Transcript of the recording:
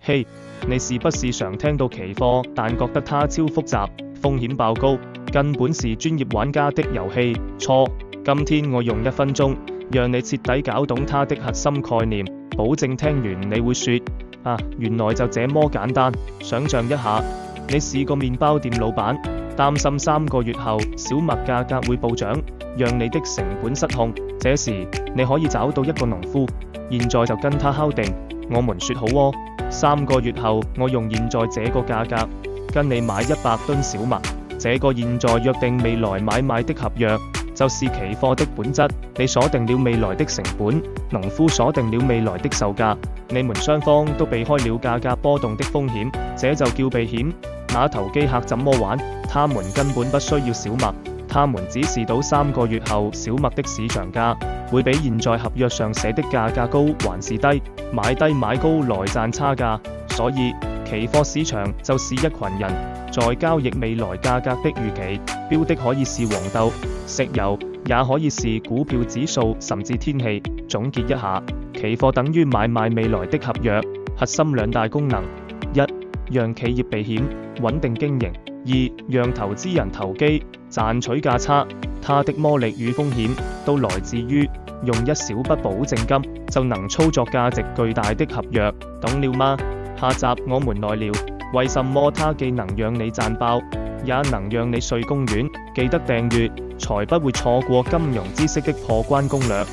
嘿，你是不是常聽到期貨，但覺得它超複雜，風險爆高，根本是專業玩家的遊戲？錯，今天我用1分鐘，讓你徹底搞懂它的核心概念，保證聽完你會說啊，原來就這麼簡單。想象一下，你是個麵包店老闆，擔心3個月後小麥價格會暴漲，讓你的成本失控。這時你可以找到一個農夫，現在就跟他敲定，我們說好喎，3個月後我用現在這個價格跟你買100噸小麥。這個現在約定未來買賣的合約，就是期貨的本質。你鎖定了未來的成本，農夫鎖定了未來的售價，你們雙方都避開了價格波動的風險，這就叫避險。那投機客怎麼玩？他們根本不需要小麥，他們只是賭3個月後小麥的市場價會比現在合約上寫的價格高還是低，買低買高來賺差價。所以期貨市場就是一群人在交易未來價格的預期，標的可以是黃豆、石油，也可以是股票指數，甚至天氣。總結一下，期貨等於買賣未來的合約，核心2大功能：一、讓企業避險，穩定經營；二、讓投資人投機，賺取價差。它的魔力與風險都來自於用一小筆保證金就能操作價值巨大的合約，懂了嗎？下集我們來聊為什麼它既能讓你賺爆，也能讓你睡公園。記得訂閱，才不會錯過金融知識的破關攻略。